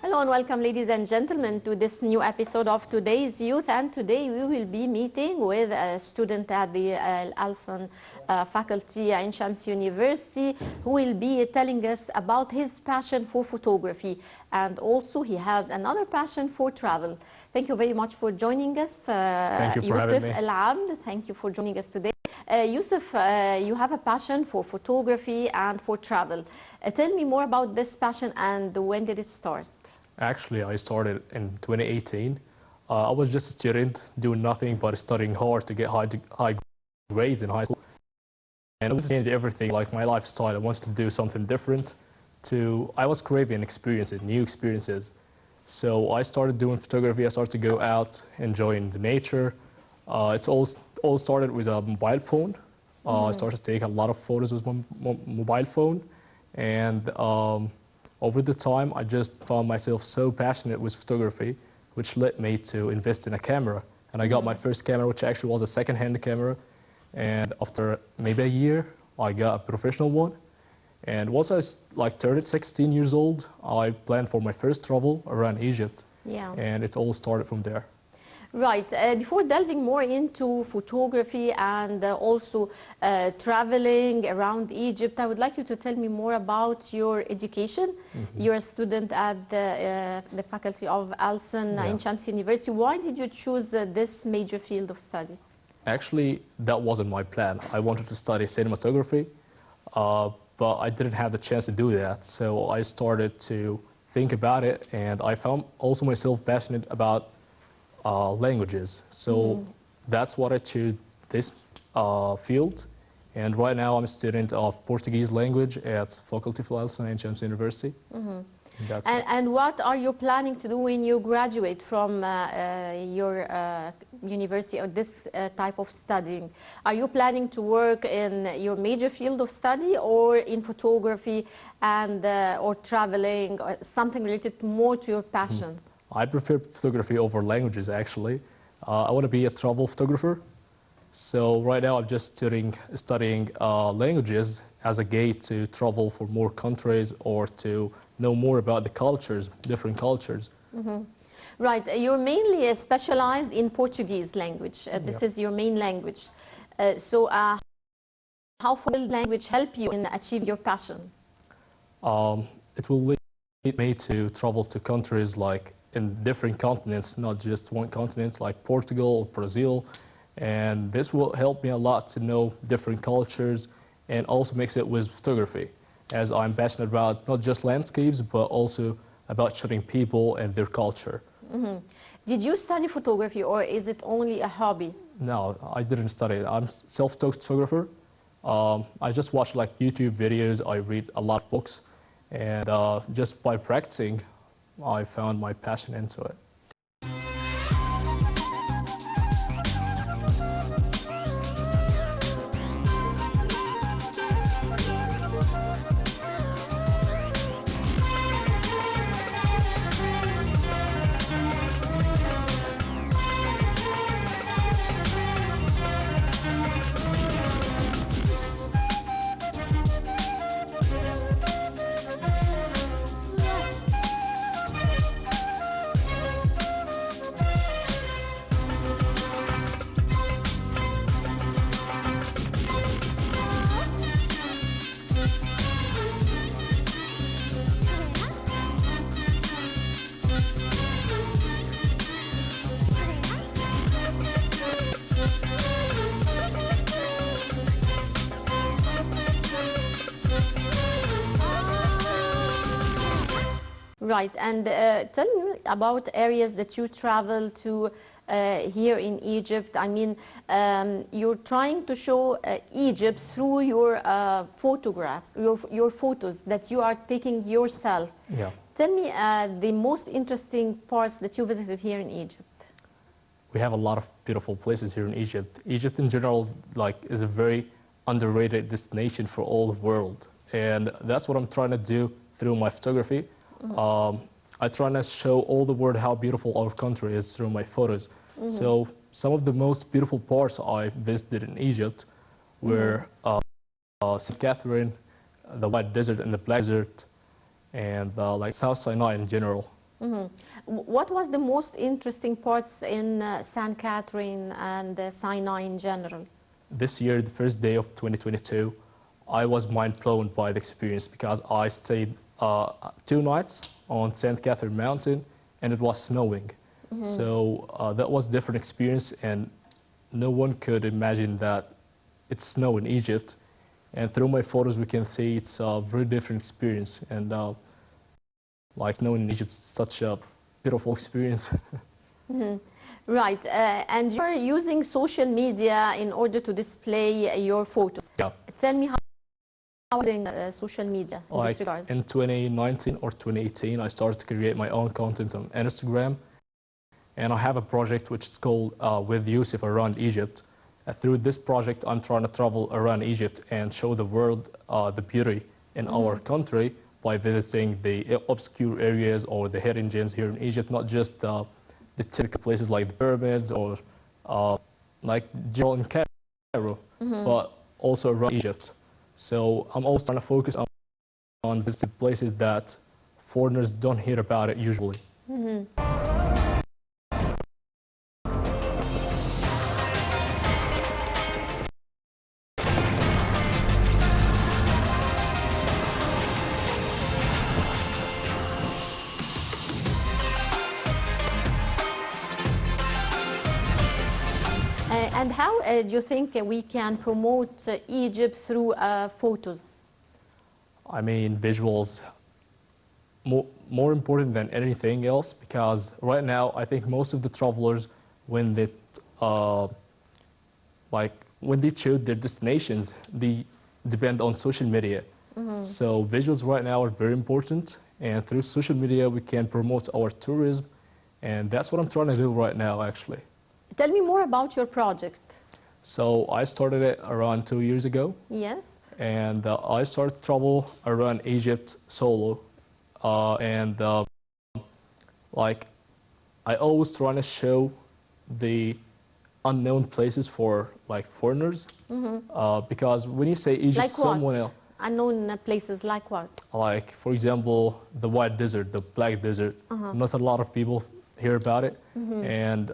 Hello and welcome, ladies and gentlemen, to this new episode of Today's Youth. And today we will be meeting with a student at the Alson faculty at Ain Shams University who will be telling us about his passion for photography. And also he has another passion for travel. Thank you very much for joining us. Thank you for having me. Youssef Al-Abd, thank you for joining us today. Youssef, you have a passion for photography and for travel. Tell me more about this passion and when did it start? Actually, I started in 2018. I was just a student doing nothing but studying hard to get high grades in high school. And I wanted to change everything, like my lifestyle. I wanted to do something different. I was craving experiences, new experiences. So I started doing photography. I started to go out, enjoying the nature. It's all started with a mobile phone. I started to take a lot of photos with my mobile phone. And over the time, I just found myself so passionate with photography, which led me to invest in a camera. And I got my first camera, which actually was a second-hand camera. And after maybe a year, I got a professional one. And once I turned 16 years old, I planned for my first travel around Egypt. Yeah. And it all started from there. Right. Before delving more into photography and also traveling around Egypt, I would like you to tell me more about your education. You're a student at the faculty of Alson Ain Shams University. Why did you choose this major field of study? Actually, that wasn't my plan. I wanted to study cinematography, but I didn't have the chance to do that. So I started to think about it, and I found also myself passionate about languages. So that's what I chose this field. And right now I'm a student of Portuguese language at Faculty of Alson Ain Shams University. And what are you planning to do when you graduate from your university or this type of studying? Are you planning to work in your major field of study or in photography and or traveling or something related more to your passion? I prefer photography over languages, actually. I want to be a travel photographer. So right now I'm just studying languages as a gate to travel for more countries or to know more about the cultures, different cultures. Right. You're mainly specialized in Portuguese language. This is your main language. So how will language help you in achieving your passion? It will lead me to travel to countries like in different continents, not just one continent, like Portugal or Brazil. And this will help me a lot to know different cultures and also mix it with photography, as I'm passionate about not just landscapes, but also about shooting people and their culture. Did you study photography or is it only a hobby? No, I didn't study it. I'm a self-taught photographer. I just watch like YouTube videos, I read a lot of books, and just by practicing, I found my passion into it. Right, and tell me about areas that you travel to here in Egypt. I mean, you're trying to show Egypt through your photographs, your photos that you are taking yourself. Yeah. Tell me the most interesting parts that you visited here in Egypt. We have a lot of beautiful places here in Egypt. Egypt in general is a very underrated destination for all the world. And that's what I'm trying to do through my photography. I try to show all the world how beautiful our country is through my photos. So some of the most beautiful parts I visited in Egypt were St. Catherine, the White Desert and the Black Desert, and like South Sinai in general. What was the most interesting parts in St. Catherine and Sinai in general? This year, the first day of 2022, I was mind blown by the experience because I stayed 2 nights on St. Catherine Mountain and it was snowing. So that was a different experience, and no one could imagine that it's snow in Egypt. And through my photos, we can see it's a very different experience. And like snow in Egypt is such a beautiful experience. Right, and you're using social media in order to display your photos. Yeah. Tell me how you're using social media in this regard. In 2019 or 2018, I started to create my own content on Instagram. And I have a project which is called With Youssef Around Egypt. Through this project, I'm trying to travel around Egypt and show the world the beauty in our country by visiting the obscure areas or the hidden gems here in Egypt, not just the typical places like the pyramids or like Jebel in Cairo, but also around Egypt. So I'm also trying to focus on visiting places that foreigners don't hear about it usually. And how do you think we can promote Egypt through photos? I mean, visuals, more important than anything else, because right now I think most of the travelers, when they when they choose their destinations, they depend on social media. So visuals right now are very important, and through social media we can promote our tourism, and that's what I'm trying to do right now actually. Tell me more about your project. So I started it around 2 years ago. Yes. And I started to travel around Egypt solo. Like, I always try to show the unknown places for like foreigners. Because when you say Egypt, Like someone what? else, Unknown places like what? like for example, the White Desert, the Black Desert. Not a lot of people hear about it, and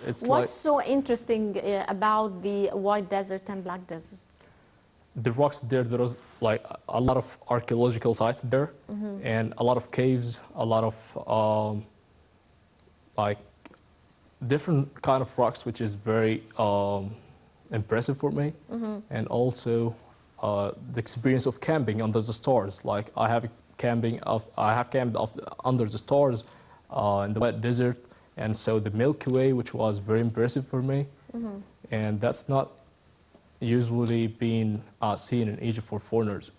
it's What's so interesting about the White Desert and Black Desert? the rocks there. There was like a lot of archaeological sites there, and a lot of caves, a lot of like different kind of rocks, which is very impressive for me. And also the experience of camping under the stars. Like I have camped under the stars in the Wet Desert, and so the Milky Way, which was very impressive for me. And that's not usually being seen in Egypt for foreigners.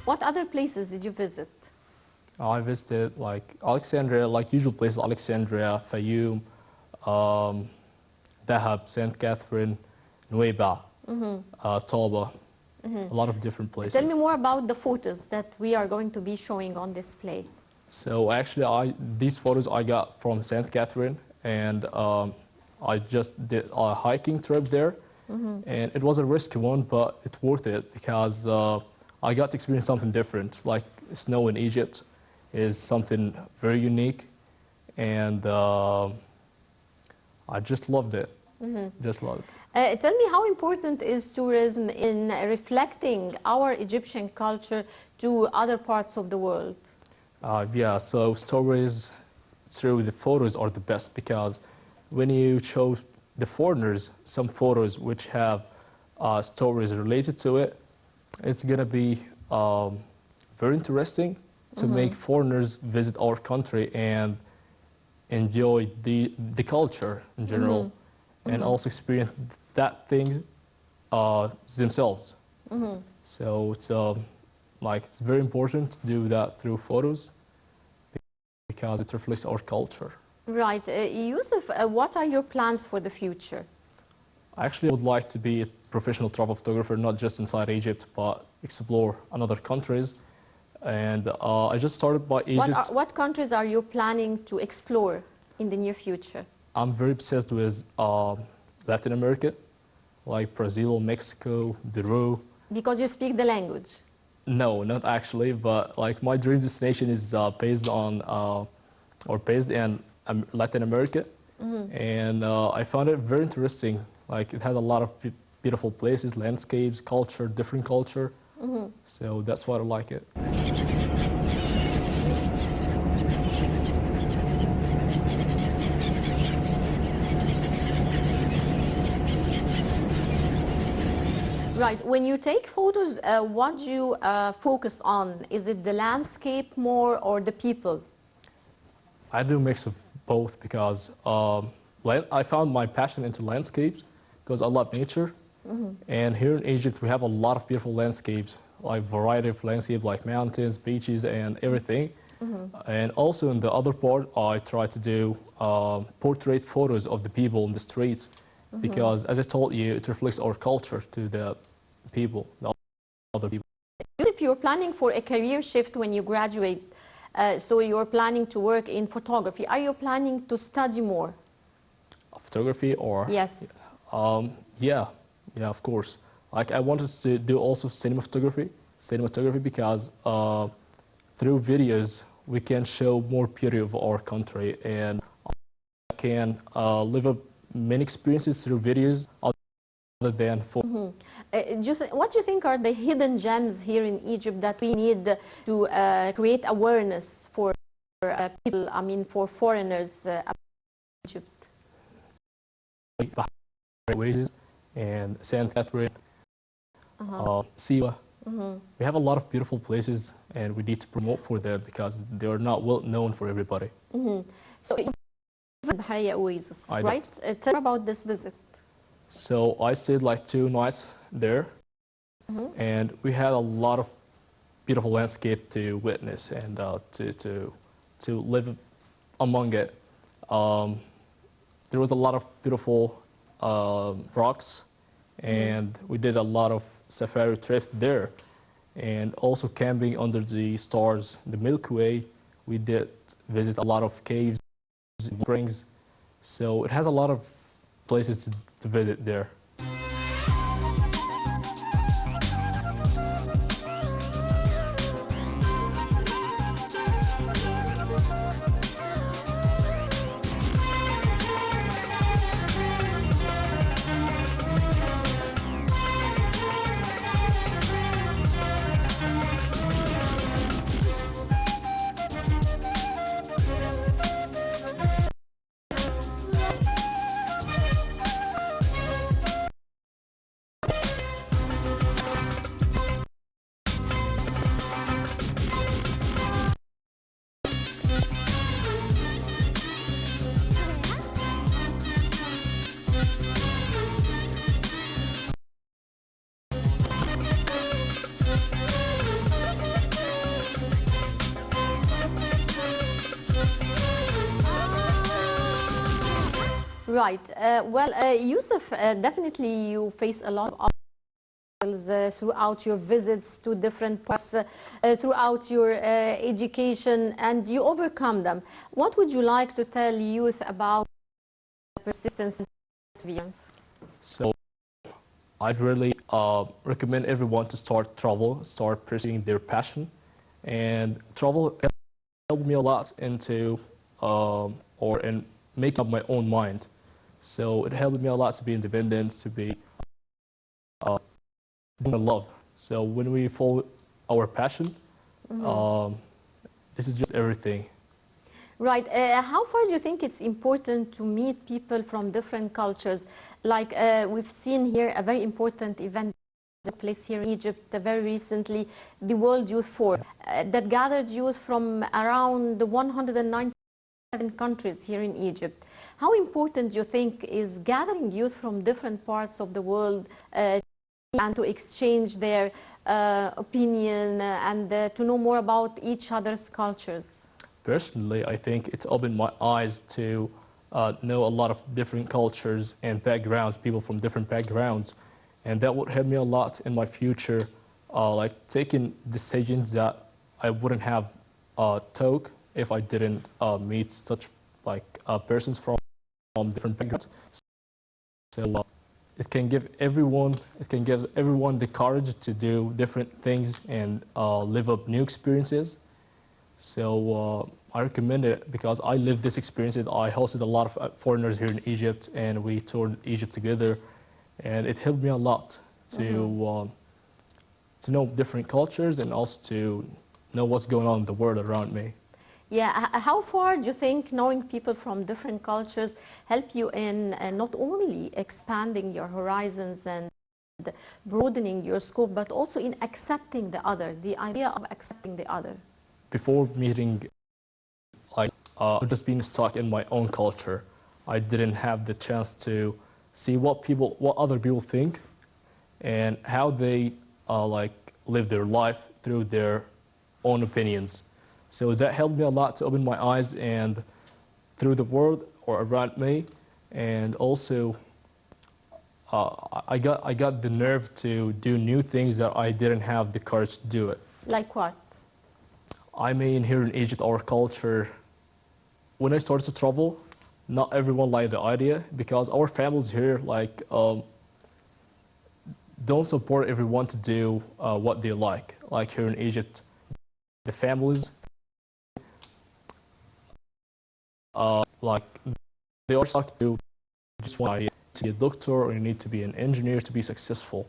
What other places did you visit? I visited like Alexandria, like usual places, Alexandria, Fayoum, Dahab, St. Catherine, Nueva, Toba, a lot of different places. Tell me more about the photos that we are going to be showing on display. So actually, these photos I got from St. Catherine, and I just did a hiking trip there, and it was a risky one, but it's worth it because I got to experience something different. Like snow in Egypt is something very unique, and I just loved it. Just loved it. Tell me, how important is tourism in reflecting our Egyptian culture to other parts of the world? Yeah, so stories through the photos are the best because when you show the foreigners some photos which have stories related to it, it's gonna be very interesting to make foreigners visit our country and enjoy the culture in general, and also experience that thing themselves. So it's like it's very important to do that through photos because it reflects our culture. Right. Youssef, what are your plans for the future? Actually, I would like to be a professional travel photographer, not just inside Egypt, but explore another countries. And I just started by Egypt. What countries are you planning to explore in the near future? I'm very obsessed with Latin America, like Brazil, Mexico, Peru. Because you speak the language. No, not actually, but like my dream destination is based on or based in Latin America, and I found it very interesting. Like it has a lot of beautiful places, landscapes, culture, different culture. So that's why I like it. Right. When you take photos, what do you focus on? Is it the landscape more or the people? I do a mix of both because I found my passion into landscapes because I love nature. And here in Egypt, we have a lot of beautiful landscapes, like variety of landscapes, like mountains, beaches, and everything. And also in the other part, I try to do portrait photos of the people in the streets because, as I told you, it reflects our culture to the people, the other people. If you're planning for a career shift when you graduate, so you're planning to work in photography, are you planning to study more? Photography or? Yes. Yeah, of course. Like I wanted to do also cinematography because through videos we can show more beauty of our country and can live up many experiences through videos other than for. What do you think are the hidden gems here in Egypt that we need to create awareness for people, I mean for foreigners about Egypt? Oasis and Saint Catherine, Siwa. We have a lot of beautiful places and we need to promote for them because they are not well known for everybody. So Bahariya Oasis, I right? Tell me about this visit. So I stayed like 2 nights there and we had a lot of beautiful landscape to witness and to live among it. There was a lot of beautiful rocks and we did a lot of safari trips there and also camping under the stars, the Milky Way. We did visit a lot of caves, springs, so it has a lot of places to visit there. Right. Youssef, definitely you face a lot of obstacles throughout your visits to different parts, throughout your education, and you overcome them. What would you like to tell youth about persistence and perseverance? So I'd really recommend everyone to start pursuing their passion, and travel helped me a lot into in making up my own mind. So it helped me a lot to be independent, to be doing love. So when we follow our passion, this is just everything. Right. How far do you think it's important to meet people from different cultures? Like we've seen here a very important event that took place here in Egypt very recently, the World Youth Forum, that gathered youth from around 197 countries here in Egypt. How important do you think is gathering youth from different parts of the world and to exchange their opinion and to know more about each other's cultures? Personally, I think it's opened my eyes to know a lot of different cultures and backgrounds, people from different backgrounds, and that would help me a lot in my future, like taking decisions that I wouldn't have took if I didn't meet such like persons from different backgrounds. So it can give everyone the courage to do different things and live up new experiences. So I recommend it because I lived this experience. I hosted a lot of foreigners here in Egypt, and we toured Egypt together, and it helped me a lot to know different cultures and also to know what's going on in the world around me. Yeah, how far do you think knowing people from different cultures help you in not only expanding your horizons and broadening your scope, but also in accepting the other, the idea of accepting the other? Before meeting, like just being stuck in my own culture, I didn't have the chance to see what other people think, and how they like live their life through their own opinions. So that helped me a lot to open my eyes and through the world or around me, and also I got the nerve to do new things that I didn't have the courage to do it. Like what? I mean, here in Egypt, our culture, when I started to travel, not everyone liked the idea because our families here like don't support everyone to do what they like. Like here in Egypt, the families like they are stuck to just want to be a doctor or you need to be an engineer to be successful.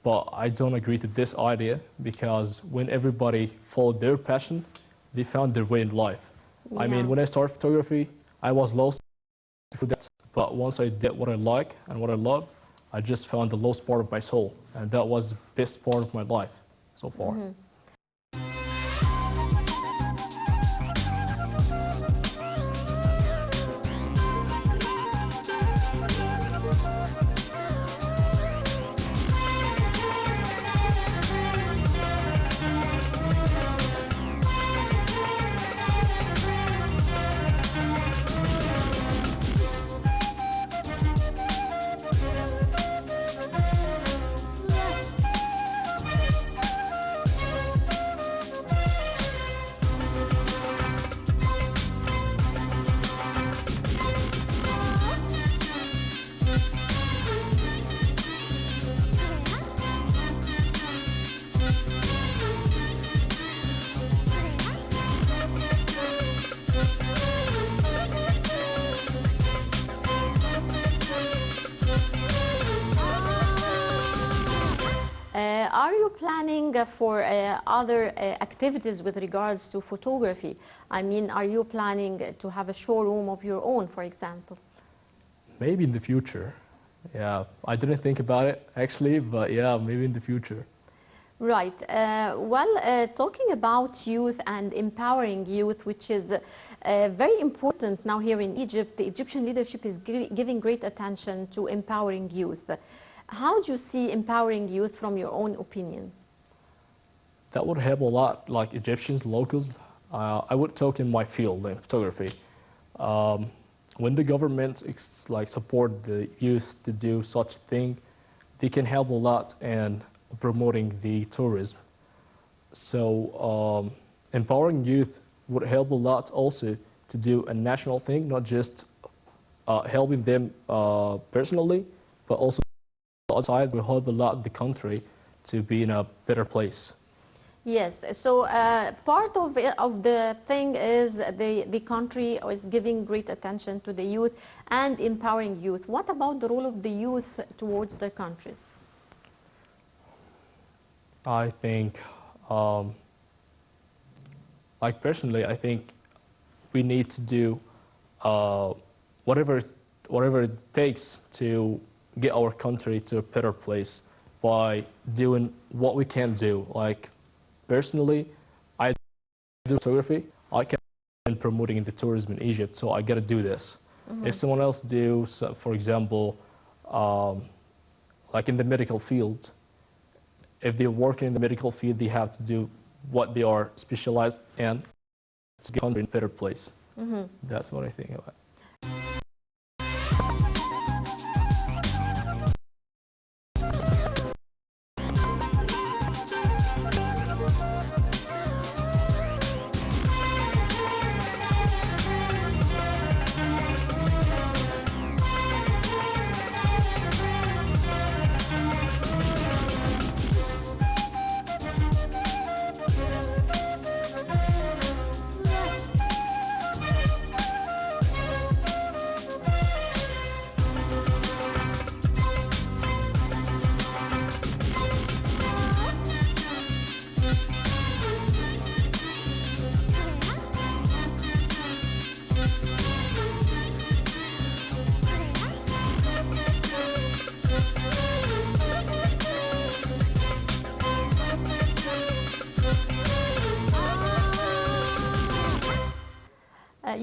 But I don't agree to this idea because when everybody followed their passion, they found their way in life. Yeah. I mean, when I started photography, I was lost for that. But once I did what I like and what I love, I just found the lost part of my soul. And that was the best part of my life so far. Mm-hmm. Are you planning for other activities with regards to photography? I mean, are you planning to have a showroom of your own, for example? Maybe in the future. Yeah, I didn't think about it actually, but yeah, maybe in the future. Right. Talking about youth and empowering youth, which is very important now here in Egypt, the Egyptian leadership is giving great attention to empowering youth. How do you see empowering youth from your own opinion? That would help a lot, like Egyptians, locals. I would talk in my field, in photography. When the government like support the youth to do such thing, they can help a lot in promoting the tourism. So empowering youth would help a lot also to do a national thing, not just helping them personally, but also outside will help a lot the country to be in a better place. Yes, so part of the thing is the country is giving great attention to the youth and empowering youth. What about the role of the youth towards their countries? I think, like personally, I think we need to do uh, whatever whatever it takes to get our country to a better place by doing what we can do. Like personally, I do photography. I can promoting the tourism in Egypt, so I got to do this. If someone else do, so for example, like in the medical field, if they're working in the medical field, they have to do what they are specialized in to get country in a better place. That's what I think about.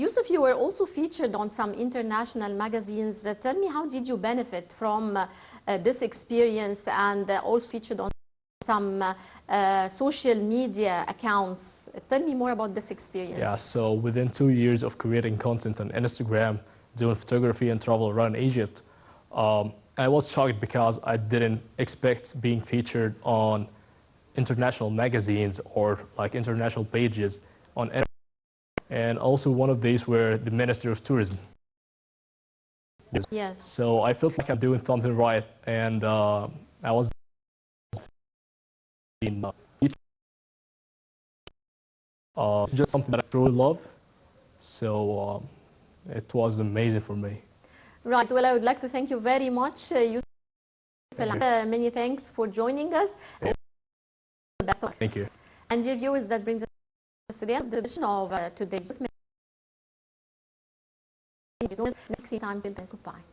Youssef, you were also featured on some international magazines. Tell me, how did you benefit from this experience, and also featured on some social media accounts? Tell me more about this experience. Yeah, so within 2 years of creating content on Instagram, doing photography and travel around Egypt, I was shocked because I didn't expect being featured on international magazines or like international pages on. And also one of these were the Minister of Tourism. Yes. So I felt like I'm doing something right, and I was in it's just something that I truly love. So it was amazing for me. Right. Well, I would like to thank you very much, Youssef. Many thanks for joining us. Thank you. And dear viewers, that brings us to the end of the edition of today's Youth. Next time, till then, goodbye.